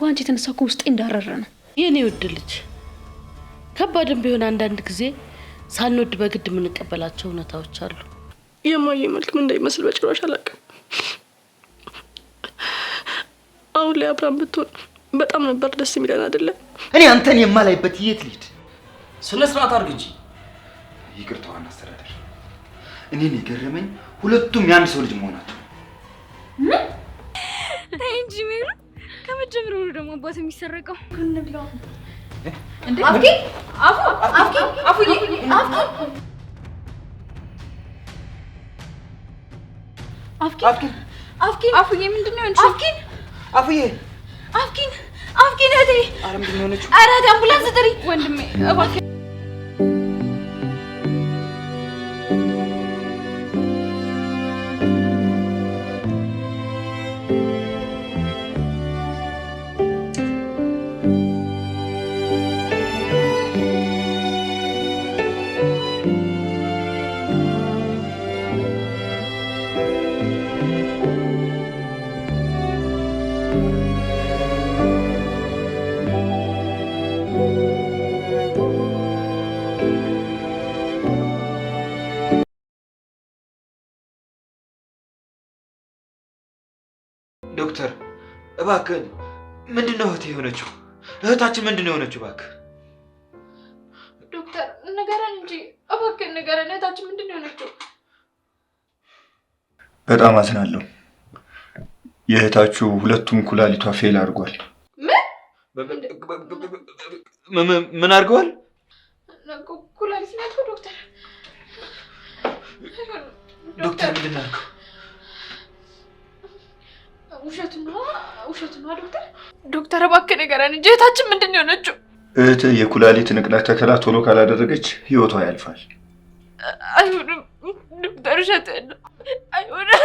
ባንቺ የተነሳ እኮ ውስጤ እንዳረረ ነው። የኔ ውድ ልጅ ከባድም ቢሆን አንዳንድ ጊዜ ሳንወድ በግድ የምንቀበላቸው እውነታዎች አሉ። የማዬ መልክ ምን እንደሚመስል በጭራሽ አላውቅም። አሁን ላይ አብራም ብትሆን በጣም ነበር ደስ የሚለን አይደለ? እኔ አንተን የማላይበት የት ልሂድ? ስነ ስርዓት አድርግ እንጂ። ይቅርታዋን አስተዳደር። እኔን የገረመኝ ሁለቱም የአንድ ሰው ልጅ መሆናቸው። ተይ እንጂ ሜሩ፣ ከመጀመሪያው ነው ደግሞ አባት የሚሰረቀው። እንብላው እንዴ! አፍኪን ምንድን ነው? አፍኪን እህቴ! ኧረ ምንድን ነው የሆነችው? ኧረ እህቴ አምቡላንስ ጥሪ! ወንድሜ እባክህ። ዶክተር እባክህ ምንድነው እህቴ የሆነችው? እህታችን ምንድነው የሆነችው? እባክህ ዶክተር ንገረን እንጂ እባክህ ንገረን። እህታችን ምንድነው የሆነችው? በጣም አዝናለሁ። የእህታችሁ ሁለቱም ኩላሊቷ ፌል አድርጓል። ምን አድርገዋል? ኩላሊት ነው ዶክተር። ዶክተር ምንድን ነው? ውሸቱን ነው ዶክተር። ዶክተር እባክህ ንገረን እንጂ እህታችን ምንድነው የሆነችው? እህትህ የኩላሊት ንቅለ ተከላ ቶሎ ካላደረገች ህይወቷ ያልፋል። አይሆንም ዶክተር፣ ውሸትህን ነው። አይሆንም።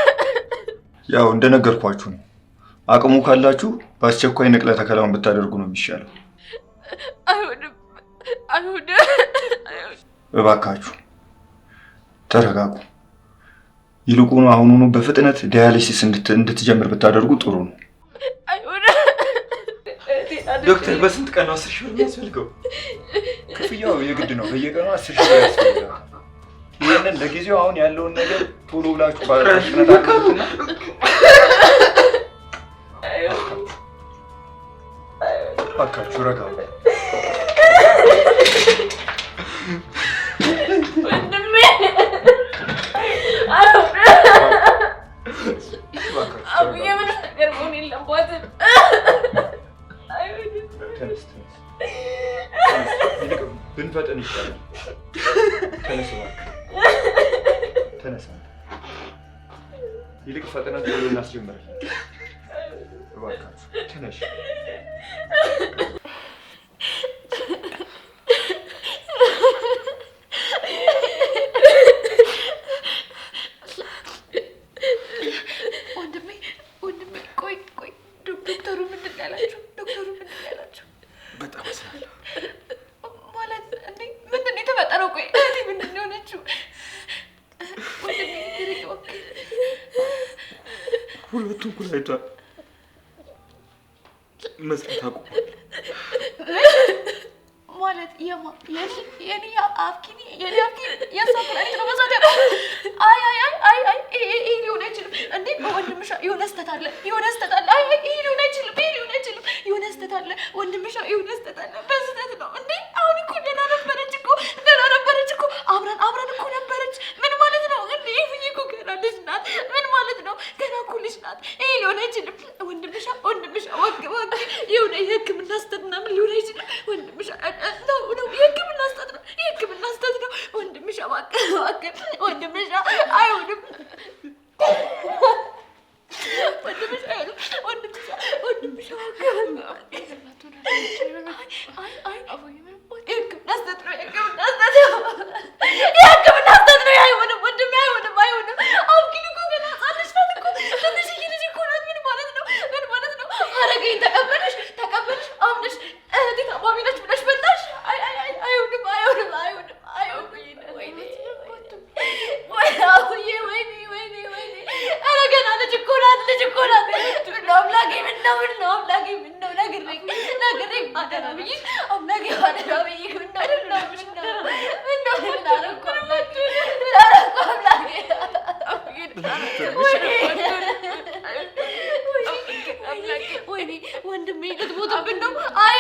ያው እንደነገርኳችሁ ነው። አቅሙ ካላችሁ በአስቸኳይ ንቅለ ተከላውን ብታደርጉ ነው የሚሻለው። አይሆንም። እባካችሁ ተረጋጉ። ይልቁኑ አሁኑኑ በፍጥነት ዳያሊሲስ እንድትጀምር ብታደርጉ ጥሩ ነው። ዶክተር በስንት ቀን ነው 10 ሺህ ብር የሚያስፈልገው? ክፍያው የግድ ነው። በየቀኑ 10 ሺህ ብር ያስፈልጋል። ይሄንን ለጊዜው አሁን ያለውን ነገር ቶሎ ብላችሁ ባለፍጥነት አድርጉትና እባካችሁ ረጋ በሉ። ብንፈጠን ይሻላል። ተነስ እባክህ ተነስ። ይልቅ ፈጥነን ቶሎ እናስጀምራለን። እባካችሁ ተነሽ። ሁለቱም ኩላሊቷ መስጠት አቁሟል። ማለት የኔ አፍኪኒ የእሷ ኩላሊት ነው መስጠት ያቆመው? አይ ይሄ ሊሆን አይችልም። እንዴ ወንድምሻ የሆነ ስህተት አለ። አይ ይሄ ሊሆን አይችልም። የሆነ ስህተት አለ ወንድምሻ፣ የሆነ ስህተት አለ። በስህተት ነው እንዴ? አሁን እኮ ደህና ነበረች እኮ አብረን እኮ ነበረች። ምን ማለት ነው እንዴ? ይሄ እኮ ገና ልጅ ናት። ምን ማለት ነው? ገና እኮ ልጅ ናት። ይሄ ሊሆን አይችልም። ወንድምሻ ወግ የሆነ የሕክምና ስህተት ምናምን ሊሆን አይችልም። ወንድምሻ ነው የሕክምና ስህተት ነው። ወንድምሻ እባክህ ወንድምሻ አይሆንም። ልጅ እኮ ናት። አምላኬ ምነው አምላኬ ምነው ነግሬኝ አደራ ብዬ አምላኬ አደራ ብዬ ምነው ምን አደረኩ አምላኬ ወይኔ ወንድሜ ልትሞትብን ነው። አይ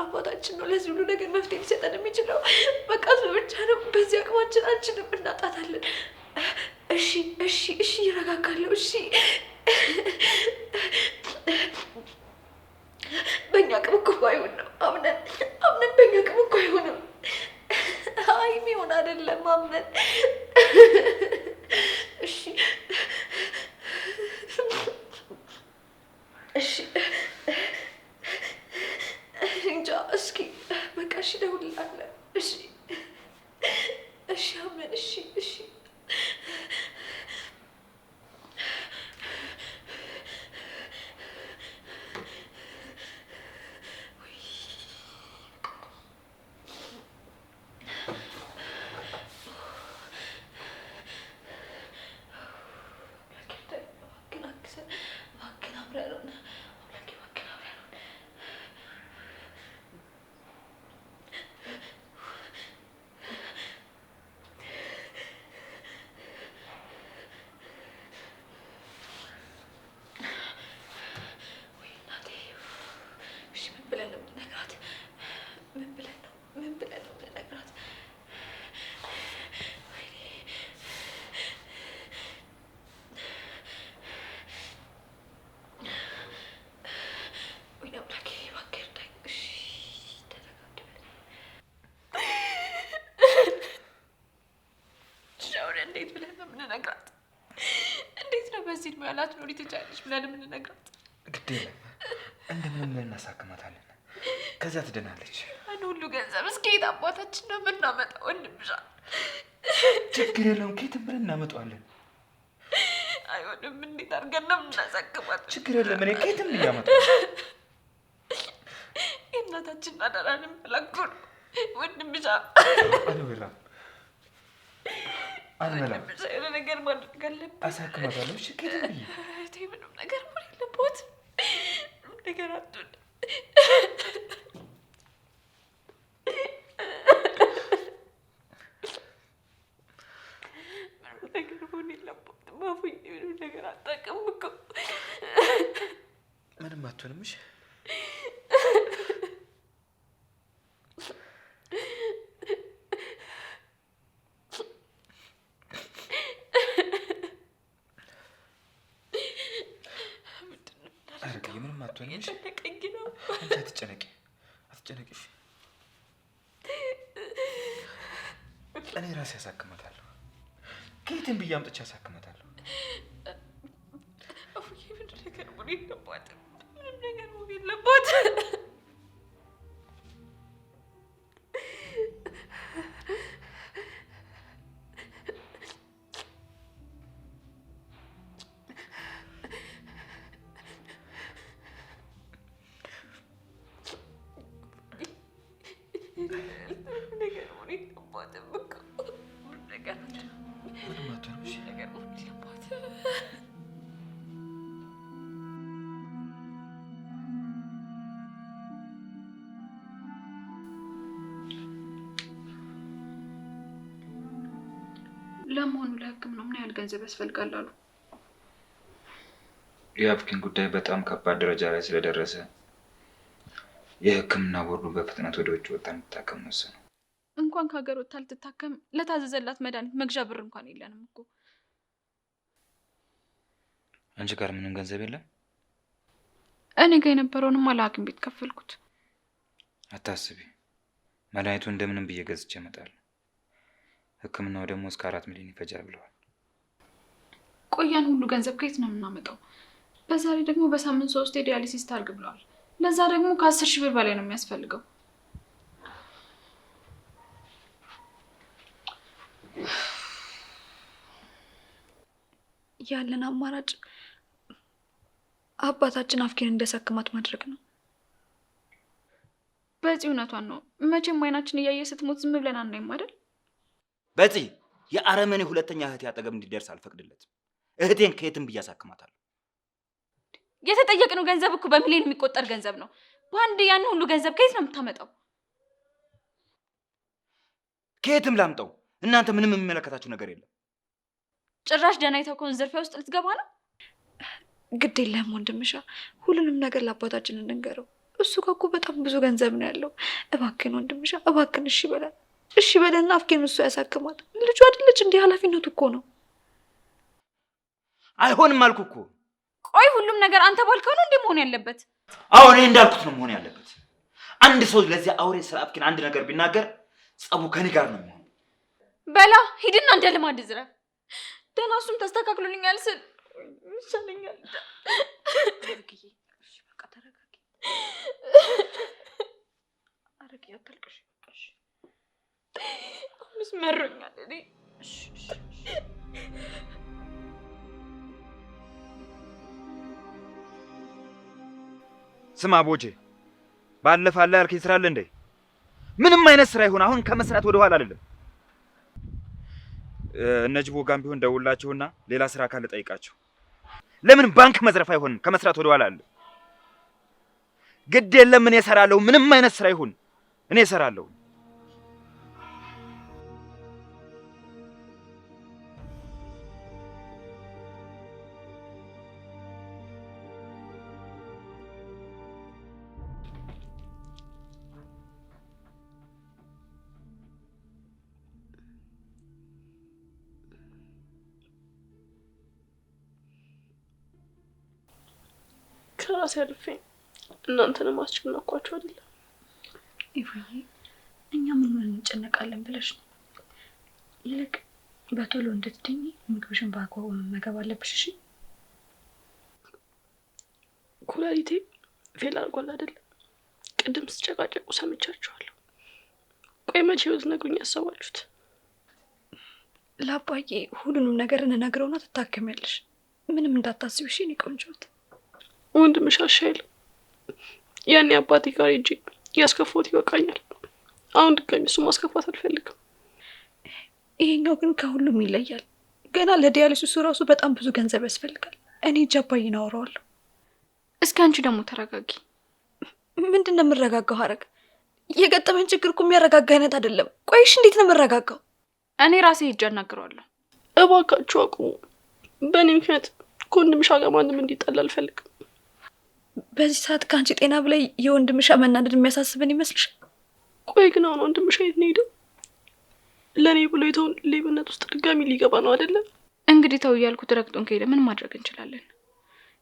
አባታችን ነው ለዚህ ሁሉ ነገር መፍትሄ ሊሰጠን የሚችለው። በቃ እሱ ብቻ ነው። በዚህ አቅማችን አንችልም፣ እናጣታለን። እሺ ይረጋጋለሁ። እሺ በእኛ አቅም እኮ ባይሆን ነው። አምነን በእኛ አቅም እኮ አይሆንም። አይ የሚሆን አይደለም አምነን። እሺ እንጃ። እስኪ በቃ እሺ እደውልልሃለሁ። እሺ አምነን። እሺ እንዴት ብለን ነው የምንነግራት? እንዴት ነው በዚህ እድሜ ያላት ኖሪ ትቻለች ብለን የምንነግራት? ግድ የለም እንደምንም እናሳክማታለን። ከዚያ ትድናለች። አንድ ሁሉ ገንዘብ እስከ የት አባታችን ነው የምናመጣው? ወንድምሻ ችግር የለውም ከየትም ብለን እናመጣዋለን። አይሆንም። እንዴት አድርገን ነው የምናሳክማት? ችግር የለም እኔ ከየትም እያመጣሁ የእናታችንን አደራን የምንፈላጉ ነው ወንድምሻ። አልበላም የሆነ ነገር ማድረግ አለብን። አሳክማታለሁ። እሺ ከየትም ብዬ ምንም ነገር ሆን የለቦት ምንም ነገር አትሆን። ምንም ነገር ሆን የለቦት ማፉኝ። ምንም ነገር አታውቅም እኮ ምንም አትሆንም። እሺ ምንም አትሆንም። ጨነቀኝ ነው። አንቺ አትጨነቂ። እሺ እኔ ራሴ ያሳክማታለሁ። ከየትም ብዬ አምጥቼ ያሳክማታለሁ። አፉዬ ምንም ነገር መሆን የለባትም። ምንም ነገር መሆን የለባትም። ለመሆኑ ለሕክምናው ምን ያህል ገንዘብ ያስፈልጋል አሉ? የአፍኪን ጉዳይ በጣም ከባድ ደረጃ ላይ ስለደረሰ የሕክምና ቦርዱ በፍጥነት ወደ ውጭ ወጣ እንድታከም ወሰነ። እንኳን ከሀገር ወጣ ልትታከም ለታዘዘላት መድኃኒት መግዣ ብር እንኳን የለንም እኮ። አንቺ ጋር ምንም ገንዘብ የለም? እኔ ጋር የነበረውንም ለሐኪም ቤት ከፈልኩት። አታስቢ፣ መድኃኒቱ እንደምንም ብዬ ገዝቼ እመጣለሁ። ሕክምናው ደግሞ እስከ 4 ሚሊዮን ይፈጃል ብለዋል። ቆያን ሁሉ ገንዘብ ከየት ነው የምናመጣው? በዛ ላይ ደግሞ በሳምንት 3 ዲያሊሲስ ታርግ ብለዋል። ለዛ ደግሞ ከ10 ሺህ ብር በላይ ነው የሚያስፈልገው። ያለን አማራጭ አባታችን አፍኪን እንዲያሳክማት ማድረግ ነው። በዚህ እውነቷን ነው። መቼም አይናችን እያየ ስትሞት ዝም ብለን አናይም አይደል? በዚህ የአረመኔ ሁለተኛ እህቴ አጠገብ እንዲደርስ አልፈቅድለትም። እህቴን ከየትም ብዬ አሳክማታለሁ። የተጠየቅነው ገንዘብ እኮ በሚሊዮን የሚቆጠር ገንዘብ ነው። በአንድ ያን ሁሉ ገንዘብ ከየት ነው የምታመጣው? ከየትም ላምጠው። እናንተ ምንም የሚመለከታችሁ ነገር የለም። ጭራሽ ደህና የተውከውን ዝርፊያ ውስጥ ልትገባ ነው? ግድ የለም ወንድምሻ፣ ሁሉንም ነገር ለአባታችን እንንገረው። እሱ ጋር እኮ በጣም ብዙ ገንዘብ ነው ያለው። እባክን ወንድምሻ፣ እባክን እሺ በለን። እሺ በለና አፍኪን እሱ ያሳክማት። ልጁ አይደለች እንዴ? ኃላፊነቱ እኮ ነው። አይሆንም አልኩ እኮ። ቆይ ሁሉም ነገር አንተ ባልከው ነው እንዴ መሆን ያለበት? አዎ እኔ እንዳልኩት ነው መሆን ያለበት። አንድ ሰው ለዚህ አውሬ ስራፍኪን አንድ ነገር ቢናገር ጸቡ ከኔ ጋር ነው የሚሆነው። በላ ሂድና እንደ ልማድ ዝረፍ። ደህና እሱም ተስተካክሎልኛል ስል ይሻለኛል። ተረጋጊ፣ እሺ በቃ ተረጋጊ። አረቂ አታልቅሽ። እሺ አሁንስ መሮኛል እኔ። እሺ ስማ ቦጄ፣ ባለፈ አለ ያልከኝ ስራ አለ እንዴ? ምንም አይነት ስራ ይሁን አሁን ከመስራት ወደ ኋላ አይደለም። እነጅቦ ጋም ቢሆን ደውላቸውና ሌላ ስራ ካለ ጠይቃቸው። ለምን ባንክ መዝረፍ አይሆንም? ከመስራት ወደ ኋላ አለ። ግድ የለም እኔ እሰራለሁ። ምንም አይነት ስራ ይሁን እኔ እሰራለሁ። ከራሴ አልፌ እናንተንም አስጨነቅኳችሁ አይደለም? ይሁን እኛ ምን እንጨነቃለን ብለሽ ነው? ይልቅ በቶሎ እንድትድኚ ምግብሽን በአግባቡ መመገብ አለብሽ። እሺ? ኩላሊቴ ፌል አድርጓል አይደለም? ቅድም ስጨቃጨቁ ሰምቻችኋለሁ። ቆይ መቼ ልትነግሩኝ ያሰባችሁት? ለአባዬ ሁሉንም ነገር እንነግረውና ትታከሚያለሽ። ምንም እንዳታስቢ እሺ? እኔ ቆንጆት ወንድምሽ አይሻልም? ያኔ አባቴ ጋር ሂጅ ያስከፋሁት ይበቃኛል። አሁን ድጋሚ እሱ ማስከፋት አልፈልግም። ይሄኛው ግን ከሁሉም ይለያል። ገና ለዲያሊሲሱ ራሱ በጣም ብዙ ገንዘብ ያስፈልጋል። እኔ አባዬን አወራዋለሁ። እስኪ አንቺ ደግሞ ተረጋጊ። ምንድን ነው የምረጋጋው? ሀረግ የገጠመን ችግር እኮ የሚያረጋጋ አይነት አይደለም። ቆይሽ እንዴት ነው የምረጋጋው? እኔ ራሴ ሂጅ አናግረዋለሁ። እባካችሁ አቁሙ። በእኔ ምክንያት ከወንድምሽ ጋር ማንም እንዲጣላ አልፈልግም። በዚህ ሰዓት ከአንቺ ጤና ብላይ የወንድምሽ መናደድ የሚያሳስብን ይመስልሻል? ቆይ ግን አሁን ወንድምሽ የት ነው ሄደው? ለእኔ ብሎ የተውን ሌብነት ውስጥ ድጋሚ ሊገባ ነው አይደለም? እንግዲህ ተው እያልኩት ረግጦን ከሄደ ምን ማድረግ እንችላለን?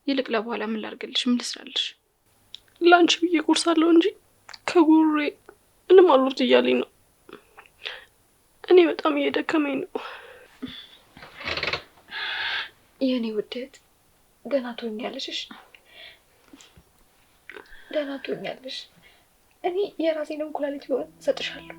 ይልቅ ለበኋላ ምን ላድርግልሽ? ምን ልስራልሽ? ለአንቺ ብዬ ቁርሳለሁ እንጂ ከጉሬ ምንም አልወርድ እያለኝ ነው። እኔ በጣም እየደከመኝ ነው። የእኔ ውደት ገና ትሆኛለሽ። ደህና ትሆኛለሽ። እኔ የራሴንም ኩላሊት ቢሆን እሰጥሻለሁ።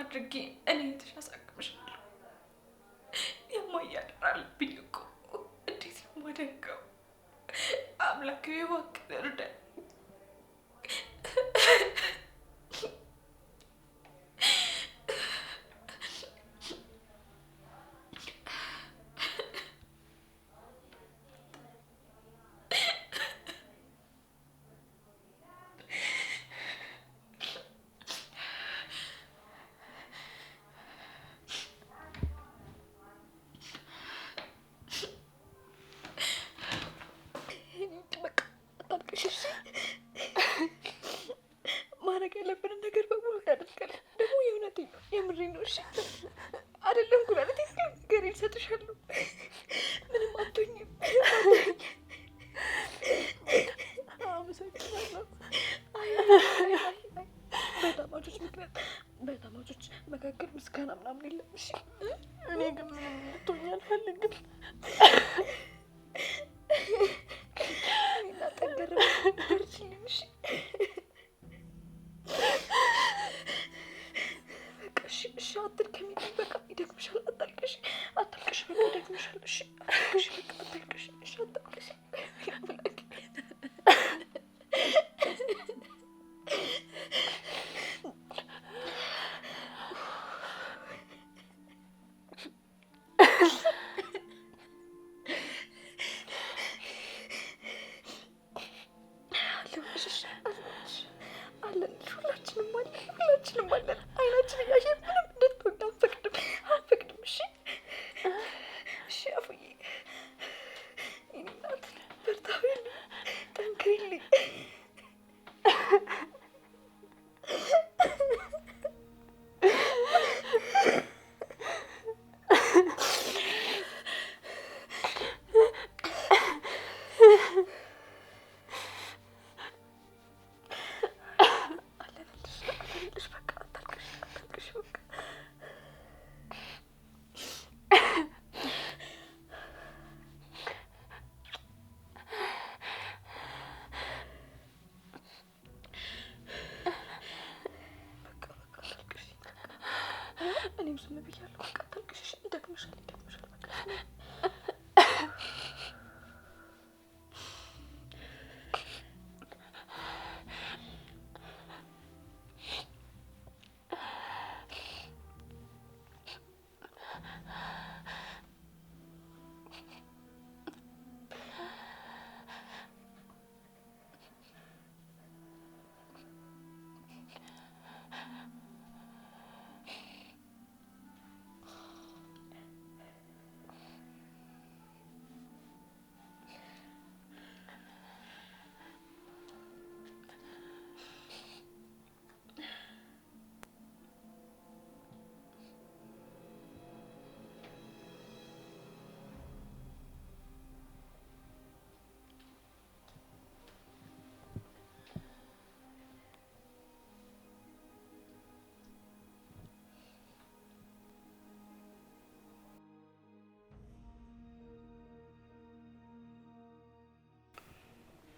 አድርጌ እኔ ተሻሳቅምሻለሁ። የማያደራል ቢልኩ እንዴት ነው ማደንቀው? አምላክ እባክህ እርዳኝ። ማድረግ ያለብንን ነገር በሙሉ እናደርጋለን። ደግሞ የእውነቴን ነው፣ የምሬን ነው። እሺ አይደለም ኩላሊት ነገር ይሰጥሻለሁ። ምንም አትሆኝም። አመሰግናለሁ። በታማቾች መካከል ምስጋና ምናምን የለም። እሺ እኔ ግን ምንም እንድትሆኝ አልፈልግም። እሺ አትድከሚ። በቃ ይደክምሻል። አታልቅሽ፣ በቃ ይደክምሻል። እሄዳለሁ። በቃ አታልቅሽ፣ ይደክምሻል።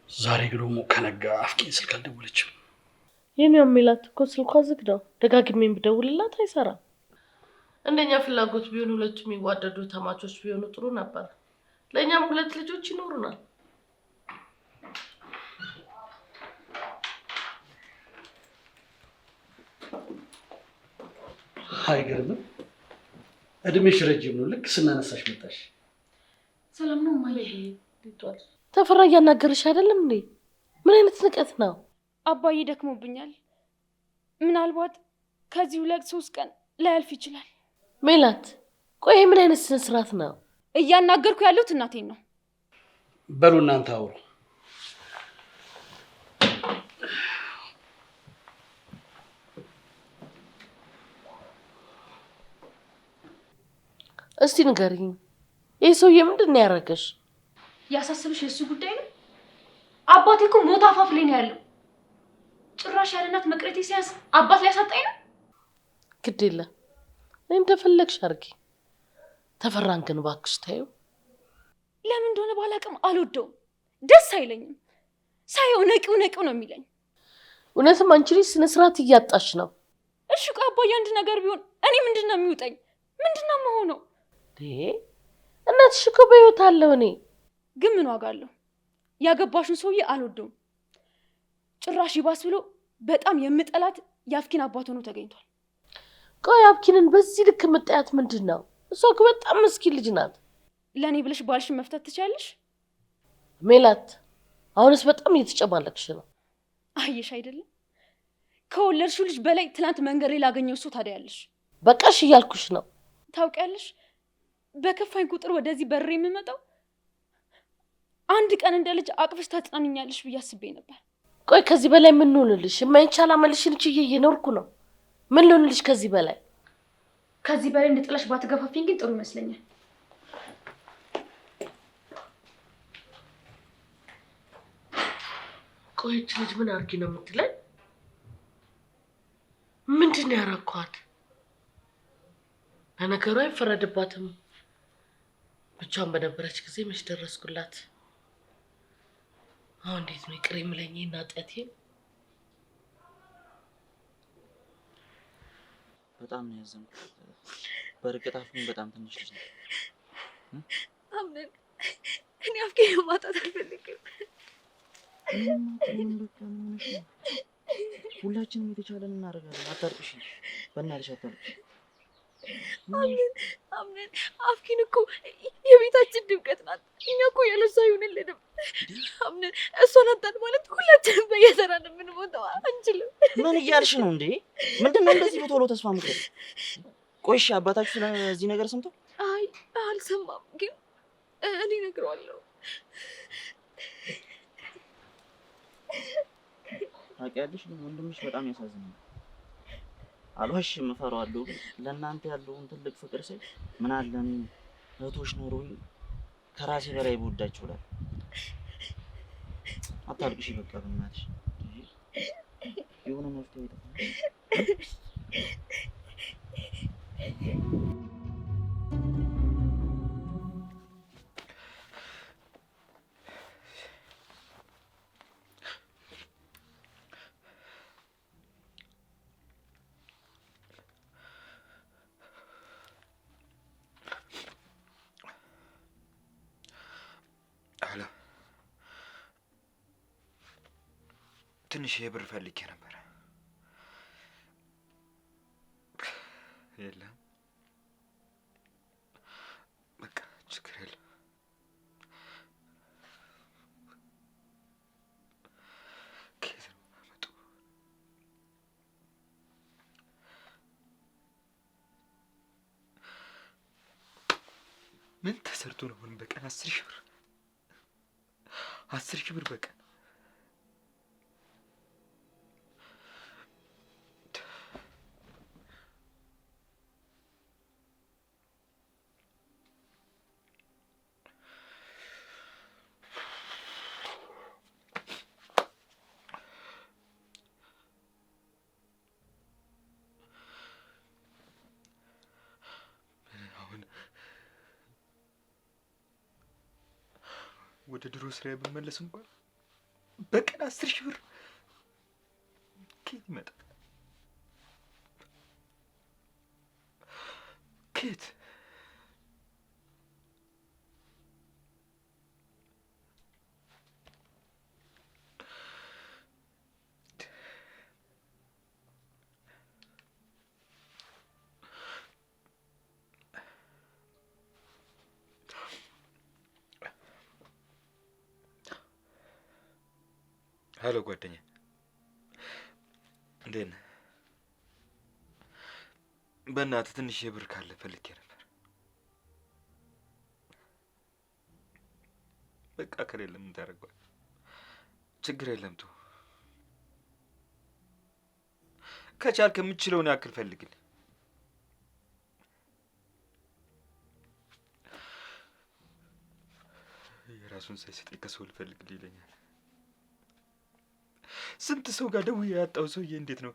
ዛሬ ደግሞ ከነጋ አፍቄን ስልክ አልደወለችም። የኔው የሚላት እኮ ስልኳ ዝግ ነው። ደጋግሜን ብደውልላት አይሰራም። እንደኛ ፍላጎት ቢሆን ሁለቱም የሚዋደዱ ተማቾች ቢሆኑ ጥሩ ነበር። ለእኛም 2 ልጆች ይኖሩናል። አይገርምም? እድሜሽ ረጅም ነው። ልክ ስናነሳሽ መጣሽ። ሰላም ነው ማየ? ተፈራ እያናገርሽ አይደለም እንዴ? ምን አይነት ንቀት ነው? አባዬ ደክሞብኛል። ምናልባት ከዚህ 2-3 ቀን ላያልፍ ይችላል። ሜላት፣ ቆይ ምን አይነት ስነ ስርዓት ነው? እያናገርኩ ያለሁት እናቴን ነው። በሉ እናንተ አውሩ። እስቲ ንገሪኝ፣ ይህ ሰውዬ ምንድን ነው ያደረገሽ? ያሳስብሽ የሱ ጉዳይ ነው? አባቴ እኮ ሞት አፋፍ ላይ ነው ያለው። ጭራሽ ያለ እናት መቅረቴ ሲያንስ አባት ሊያሳጣኝ ነው። ግድ የለም እንደፈለግሽ አድርጊ። ተፈራን ግን እባክሽ ታዩ። ለምን እንደሆነ ባላውቅም አልወደውም፣ ደስ አይለኝም። ሳየው ነቂው ነው የሚለኝ። እውነትም አንቺ ልጅ ስነ ስርዓት እያጣሽ ነው። እሺ ቆይ አባዬ አንድ ነገር ቢሆን እኔ ምንድን ነው የሚውጠኝ? ምንድን ነው የምሆነው? እናትሽ እኮ በሕይወት አለው። እኔ ግን ምን ዋጋ አለው? ያገባሽን ሰውዬ አልወደውም። ጭራሽ ይባስ ብሎ በጣም የምጠላት የአፍኪን አባት ሆኖ ተገኝቷል። ቆይ አፍኪንን በዚህ ልክ የምጠያት ምንድን ነው? እሷ እኮ በጣም ምስኪን ልጅ ናት። ለእኔ ብለሽ ባልሽን መፍታት ትችያለሽ? ሜላት፣ አሁንስ በጣም እየተጨማለቅሽ ነው። አየሽ አይደለም? ከወለድሽው ልጅ በላይ ትናንት መንገድ ላይ ላገኘው ሰው ታዲያ ያለሽ። በቃሽ እያልኩሽ ነው። ታውቂያለሽ፣ በከፋኝ ቁጥር ወደዚህ በር የምመጣው አንድ ቀን እንደ ልጅ አቅፍሽ ታጽናንኛለሽ ብዬ አስቤ ነበር። ቆይ ከዚህ በላይ ምን ልሆንልሽ? የማይቻል አመልሽን ችዬ እየኖርኩ ነው። ምን ልሆንልሽ ከዚህ በላይ? ከዚህ በላይ እንድጥለሽ ባትገፋፊኝ ግን ጥሩ ይመስለኛል። ቆይ እች ልጅ ምን አድርጊ ነው የምትለኝ? ምንድን ነው ያረኳት? ለነገሩ አይፈረድባትም። ብቻዋን በነበረች ጊዜ መች ደረስኩላት። አሁን እንዴት ነው ይቅር የምለኝ እናጠቴን? በጣም ነው ያዘንኩት። በርግጥ አፍኪን በጣም ትንሽ ልጅ ነው። አምነን እኔ አፍኪን ማጣት አልፈልግም። ሁላችንም የተቻለን እናደርጋለን። አታልቅሽ፣ በእናትሽ አታልቅሽ። አምነን አፍኪን እኮ የቤታችን ድምቀት ናት። እኛ እኮ ያለሷ አይሆንልንም። አምነን እሷን አጣን ማለት ሁላችንም በየተራ ነው የምንሞተው። አንችልም። ምን እያልሽ ነው እንዴ? ምንድነው እንደዚህ በቶሎ ተስፋ ምትል? ቆይ እሺ አባታችሁ ስለዚህ ነገር ሰምቶ? አይ አልሰማም፣ ግን እኔ እነግረዋለሁ። ታውቂያለሽ፣ ወንድምሽ በጣም ያሳዝናል። አልዋሽም፣ እፈራዋለሁ። ግን ለእናንተ ያለውን ትልቅ ፍቅር ሳይ ምን አለ እኔ እህቶች ኖሮኝ ከራሴ በላይ በወዳችሁ እላለሁ። አታልቅሽ፣ በቃ በእናትሽ የሆነ መፍትሄ ይጠፋል። ትንሽ የብር ፈልጌ ነበር። የለም በቃ ችግር የለም። ከየት ነው የማመጣው? ምን ተሰርቶ ነው አሁን በቀን 10,000 ብር 10,000 ብር በቀን? ወደ ድሮ ስራዬ ብመለስ እንኳን በቀን 10,000 ብር ከየት ይመጣል? ከየት? ሄሎ ጓደኛ፣ እንዴት ነህ? በእናትህ ትንሽ የብር ካለ ፈልጌ ነበር። በቃ ከሌለ ምን ታደርገዋለህ? ችግር የለም ተው። ከቻልክ የምችለውን ያክል ፈልግልኝ። የራሱን ሳይሰጠኝ ከሰው ልፈልግልኝ ይለኛል። ስንት ሰው ጋር ደውዬ ያጣው ሰውዬ እንዴት ነው?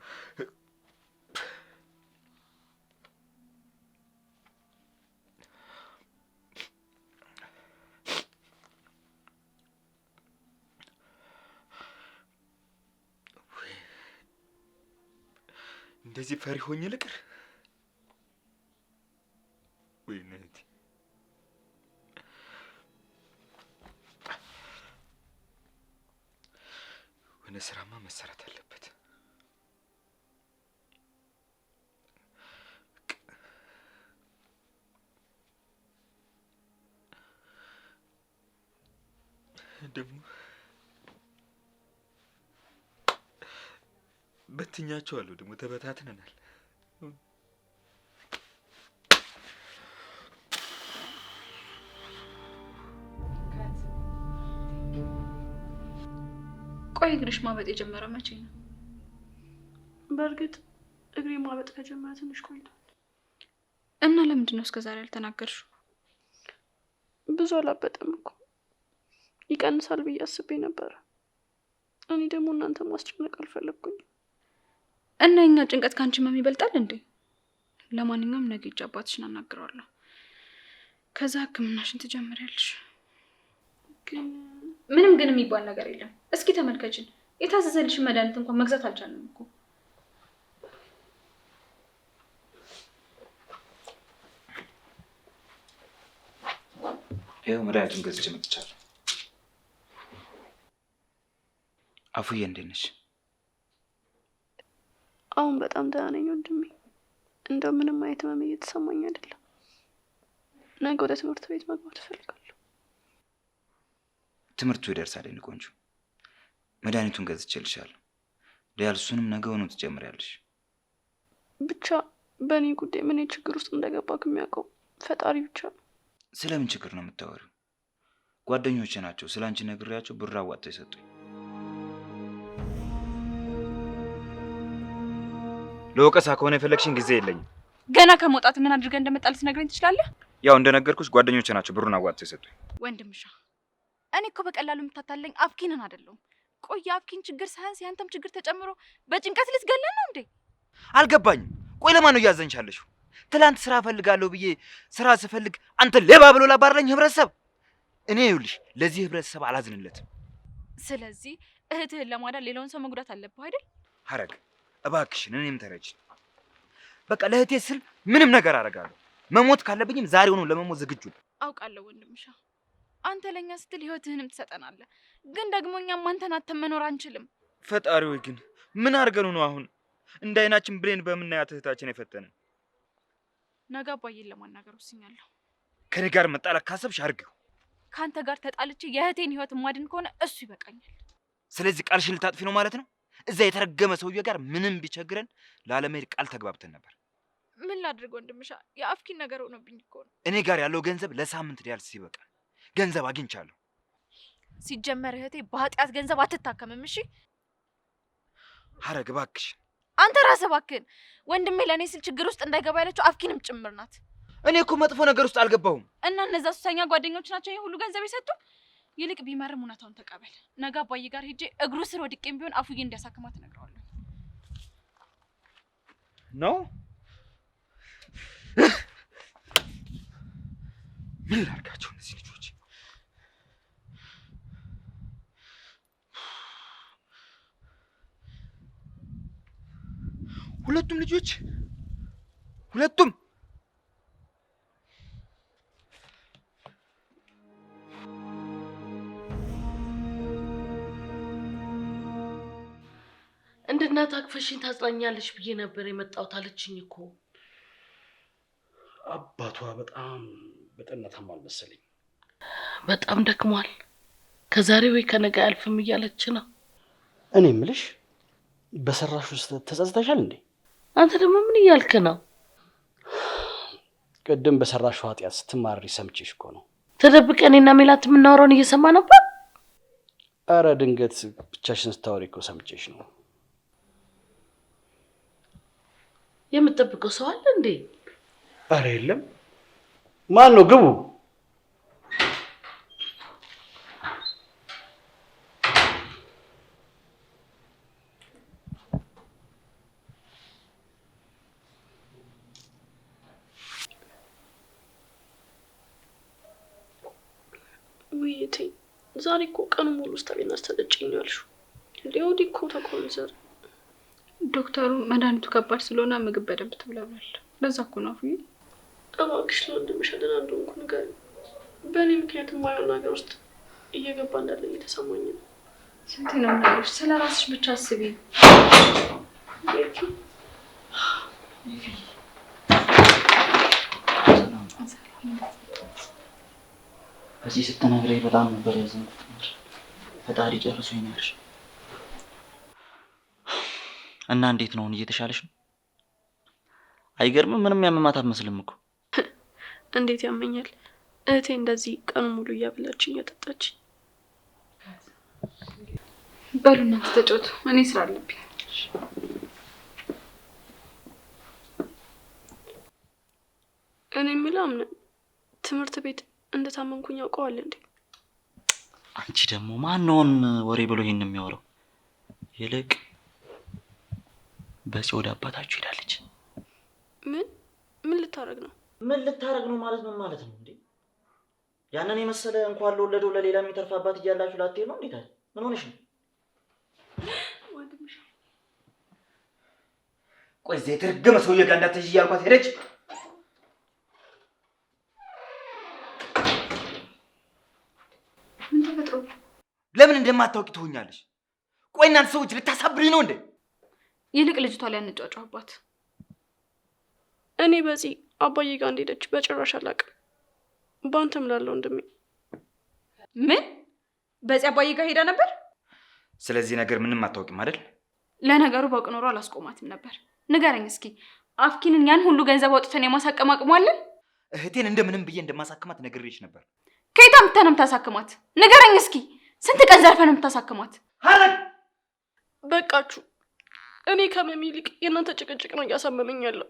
እንደዚህ ፈሪ ሆኜ ልቅር? ወይ ነቲ ስራማ መሰራት አለበት። ደግሞ በትኛቸዋለሁ። ደግሞ ተበታትነናል። ቆይ እግርሽ ማበጥ የጀመረ መቼ ነው? በእርግጥ እግሬ ማበጥ ከጀመረ ትንሽ ቆይቷል። እና ለምንድን ነው እስከዛሬ ያልተናገርሽው? ብዙ አላበጠም እኮ ይቀንሳል ብዬ አስቤ ነበር። እኔ ደግሞ እናንተ ማስጨነቅ አልፈለግኩኝ። እና የኛ ጭንቀት ካንቺ ህመም ይበልጣል እንዴ? ለማንኛውም ነገ ሂጅ አባትሽን አናግረዋለሁ። ከዛ ህክምናሽን ትጀምሪያለሽ። ግን ምንም ግን የሚባል ነገር የለም። እስኪ ተመልከችን። የታዘዘልሽን መድኃኒት እንኳን መግዛት አልቻልንም እኮ። ይኸው መድኃኒቱን ገዝቼ መጥቻለሁ። አፉዬ እንዴት ነሽ? አሁን በጣም ደህና ነኝ ወንድሜ። እንደው ምንም አይነት ህመም እየተሰማኝ አይደለም። ነገ ወደ ትምህርት ቤት መግባት እፈልጋለሁ። ትምህርቱ ይደርሳል የኔ ቆንጆ። መድኃኒቱን ገዝቼልሻለሁ። ዲያልሱንም ነገውኑ ትጀምሪያለሽ። ብቻ በእኔ ጉዳይ ምን ችግር ውስጥ እንደገባክ የሚያውቀው ፈጣሪ ብቻ ነው። ስለምን ችግር ነው የምታወሪው? ጓደኞቼ ናቸው ስላንቺ ነግሬያቸው ብር አዋጥተው የሰጡኝ። ለወቀሳ ከሆነ የፈለግሽኝ ጊዜ የለኝም። ገና ከመውጣት ምን አድርገህ እንደመጣ ልትነግረኝ ትችላለህ? ያው እንደነገርኩሽ ጓደኞቼ ናቸው ብሩን አዋጥተው የሰጡኝ። ወንድምሻ፣ እኔ እኮ በቀላሉ የምታታለኝ አፍኪንን አይደለም። ቆይ አፍኪን ችግር ሳያንስ ያንተም ችግር ተጨምሮ በጭንቀት ልትገለን ነው እንዴ? አልገባኝም። ቆይ ለማን ነው እያዘንሻለሽው? ትላንት ስራ ፈልጋለሁ ብዬ ስራ ስፈልግ አንተ ሌባ ብሎ ላባረረኝ ህብረተሰብ፣ እኔ ይኸውልሽ ለዚህ ህብረተሰብ አላዝንለትም። ስለዚህ እህትህን ለማዳን ሌላውን ሰው መጉዳት አለብህ አይደል? ሐረግ እባክሽን እኔም ተረጅ። በቃ ለእህቴ ስል ምንም ነገር አደርጋለሁ። መሞት ካለብኝም ዛሬውኑ ለመሞት ዝግጁ ነኝ። አውቃለሁ ወንድምሻ፣ አንተ ለኛ ስትል ህይወትህንም ትሰጠናለህ። ግን ደግሞ እኛም አንተን አተን መኖር አንችልም። ፈጣሪው ግን ምን አድርገን ነው አሁን እንደ አይናችን ብሌን በምናያት እህታችን የፈተነን? ነገ አባዬን ለማናገር ወስኛለሁ። ከኔ ጋር መጣላት ካሰብሽ አድርጊው። ከአንተ ጋር ተጣልቼ የእህቴን ህይወት ማድን ከሆነ እሱ ይበቃኛል። ስለዚህ ቃልሽን ልታጥፊ ነው ማለት ነው? እዛ የተረገመ ሰውዬ ጋር ምንም ቢቸግረን ላለመሄድ ቃል ተግባብተን ነበር። ምን ላድርግ ወንድምሻ? የአፍኪን ነገር ሆኖብኝ እኮ ነው። እኔ ጋር ያለው ገንዘብ ለሳምንት ዲያልስ ይበቃል። ገንዘብ አግኝቻለሁ። ሲጀመር እህቴ በኃጢአት ገንዘብ አትታከምም። እሺ ሐረግ እባክሽ። አንተ ራስህ እባክህን። ወንድሜ ለእኔ ስል ችግር ውስጥ እንዳይገባ ያለችው አፍኪንም ጭምር ናት። እኔ እኮ መጥፎ ነገር ውስጥ አልገባሁም። እና እነዛ ሱሰኛ ጓደኞች ናቸው ይሄ ሁሉ ገንዘብ የሰጡ። ይልቅ ቢመርም እውነታውን ተቀበል። ነገ አባዬ ጋር ሄጄ እግሩ ስር ወድቄም ቢሆን አፉዬ እንዲያሳክማት እነግረዋለሁ። ነው ምን ላድርጋቸው እነዚህ ልጆች? ሁለቱም ልጆች ሁለቱም እንደ እናት አቅፈሽኝ ታጽናኛለሽ ብዬ ነበር የመጣሁት አለችኝ እኮ። አባቷ በጣም በጠና ታሟል መሰለኝ። በጣም ደክሟል። ከዛሬ ወይ ከነገ አልፍም እያለች ነው። እኔ የምልሽ በሰራሽ ውስጥ ተጸጽተሻል እንዴ? አንተ ደግሞ ምን እያልክ ነው? ቅድም በሰራሽው ኃጢአት ስትማሪ ሰምቼሽ እኮ ነው። ተደብቀን እኔና ሜላት የምናወራውን እየሰማ ነበር። አረ ድንገት ብቻሽን ስታወሪ እኮ ሰምቼሽ ነው። የምትጠብቀው ሰው አለ እንዴ? አረ የለም። ማን ነው? ግቡ። ውይይቴ ዛሬ እኮ ቀኑ ሙሉ ስታቤና አስተደጭኝ ነው ያልሽው። ሊወዲ እኮ ተኮንዘር ዶክተሩ መድኃኒቱ ከባድ ስለሆነ ምግብ በደንብ ትብላ ብሏል። ለዛ እኮ ነው አፉዬ። እባክሽ ለወንድምሽ ደህና እንደሆንኩ ንገሪው። በእኔ ምክንያት የማይሆን ነገር ውስጥ እየገባ እንዳለ እየተሰማኝ ነው። ስንት ነው የምልሽ? ስለ ራስሽ ብቻ አስቢ። በዚህ ስትነግረኝ በጣም ነበር ያዘንኩት። ፈጣሪ ጨርሶ ይነርሽ እና እንዴት ነው? እየተሻለሽ ነው? አይገርምም? ምንም ያመማት አትመስልም እኮ። እንዴት ያመኛል? እህቴ እንደዚህ ቀኑ ሙሉ እያበላችኝ እያጠጣች። በሉ እናንተ ተጫወቱ፣ እኔ ስራ አለብኝ። እኔ የምለው ትምህርት ቤት እንደታመንኩኝ ያውቀዋል እንዴ? አንቺ ደግሞ ማንነውን ወሬ ብሎ ይሄን የሚያወራው? ይልቅ በዚህ ወደ አባታችሁ ሄዳለች። ምን ልታረግ ነው? ምን ልታረግ ነው ማለት ምን ማለት ነው እንዴ? ያንን የመሰለ እንኳን ለወለደው ለሌላ የሚተርፍ አባት እያላችሁ ላትሄድ ነው እንዴ? ምን ሆነሽ ነው? ወንድምሽ ቆይ እዚህ የተረገመ ሰውዬ ጋር እንዳትሄጂ እያልኳት ሄደች። ምን ተፈጥሮ? ለምን እንደማታውቂ ትሆኛለሽ? ቆይ እናንተ ሰዎች ልታሳብሪ ነው እንዴ? ይልቅ ልጅቷ ላይ አንጫጫባት። እኔ በዚህ አባዬ ጋር እንደሄደች በጭራሽ አላውቅም። ባንተ እምላለሁ ወንድሜ። ምን? በዚህ አባዬ ጋር ሄዳ ነበር? ስለዚህ ነገር ምንም አታውቂም አይደል? ለነገሩ ባውቅ ኖሮ አላስቆማትም ነበር። ንገረኝ እስኪ አፍኪንን ያን ሁሉ ገንዘብ አውጥተን የማሳከም አቅሙ አለን? እህቴን እንደምንም ብዬ እንደማሳክማት ነግሬሽ ነበር። ከየት አምጥተህ ነው የምታሳክማት? ንገረኝ እስኪ ስንት ቀን ዘርፈህ ነው የምታሳክማት? ሐረግ በቃችሁ። እኔ ከመሚ ይልቅ የእናንተ ጭቅጭቅ ነው እያሳመመኝ ያለው።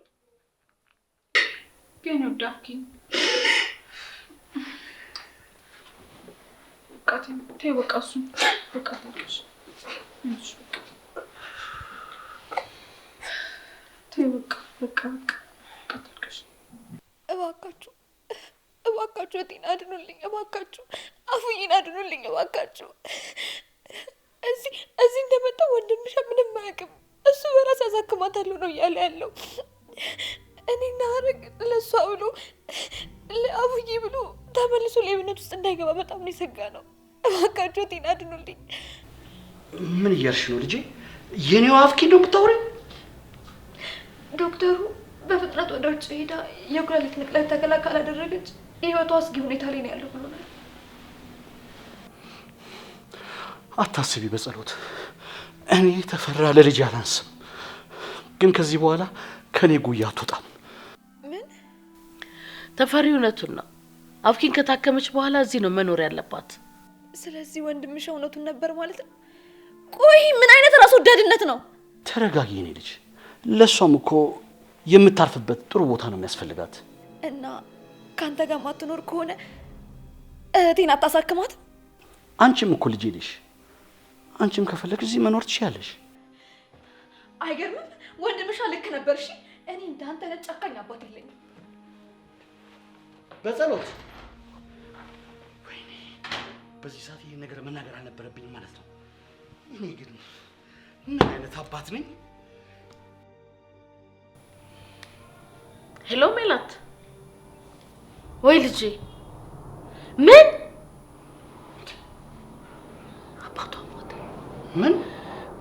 ግን ወዳኪ ተይ በቃ እሱን በቃ ታውቂሽ። ተይ በቃ ታውቂሽ። እባካችሁ እቴን አድኑልኝ፣ እባካችሁ አፉዬን አድኑልኝ፣ እባካችሁ። እዚህ እንደመጣ ወንድምሽ ምንም አያውቅም። እሱ በራስ ያሳክማታለሁ ነው እያለ ያለው። እኔና ሐረግ ለእሷ ብሎ ለአፉዬ ብሎ ተመልሶ ሌብነት ውስጥ እንዳይገባ በጣም ነው የሰጋ ነው። እባካችሁ እቴን አድኑልኝ። ምን እያልሽ ነው ልጄ? የኔው አፍኪን ነው የምታወሪው? ዶክተሩ በፍጥነት ወደ ውጭ ሄዳ የኩላሊት ንቅለ ተከላ ካላደረገች ህይወቷ አስጊ ሁኔታ ላይ ነው ያለው ብሎናል። አታስቢ በጸሎት። እኔ ተፈራ ለልጅ አላንስም፣ ግን ከዚህ በኋላ ከኔ ጉያ አትወጣም። ምን? ተፈሪ እውነቱን ነው። አፍኪን ከታከመች በኋላ እዚህ ነው መኖር ያለባት። ስለዚህ ወንድምሽ እውነቱን ነበር ማለት ነው? ቆይ ምን አይነት ራስ ወዳድነት ነው? ተረጋጊ የኔ ልጅ። ለሷም እኮ የምታርፍበት ጥሩ ቦታ ነው የሚያስፈልጋት። እና ካንተ ጋር ማትኖር ከሆነ እህቴን አታሳክማት? አንቺም እኮ ልጅ ልሽ፣ አንቺም ከፈለግሽ እዚህ መኖር ትችያለሽ። አይገርምም? ወንድምሽ ልክ ነበር። እሺ እኔ እንዳንተ ነጭ ጨካኝ አባት የለኝም። በጸሎት ወይኔ፣ በዚህ ሰዓት ይሄን ነገር መናገር አልነበረብኝም ማለት ነው። እኔ ግን ምን አይነት አባት ነኝ? ሄሎ ሜላት፣ ወይ ልጄ። ምን አባቷ ሞተ? ምን?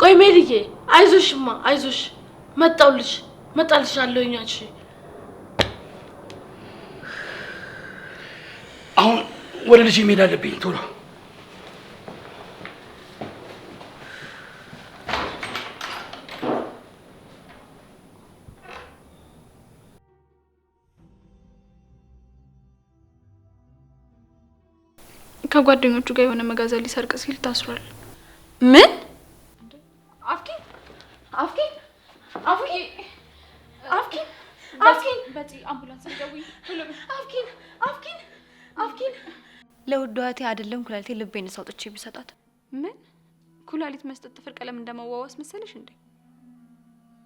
ቆይ ሜልዬ፣ አይዞሽማ አይዞሽ፣ መጣልሽ አለሁኝ። እሺ አሁን ወደ ልጅ መሄድ አለብኝ ቶሎ። ከጓደኞቹ ጋር የሆነ መጋዘን ሊሰርቅ ሲል ታስሯል። ምን? አፍኪን በዚህ አምቡላንስ ደውይ። አፍኪን ለውድ እህቴ አይደለም ኩላሊቴ ልቤን አውጥቼ ቢሰጣት። ምን ኩላሊት መስጠት ጥፍር ቀለም እንደመዋዋስ መሰለሽ እንዴ?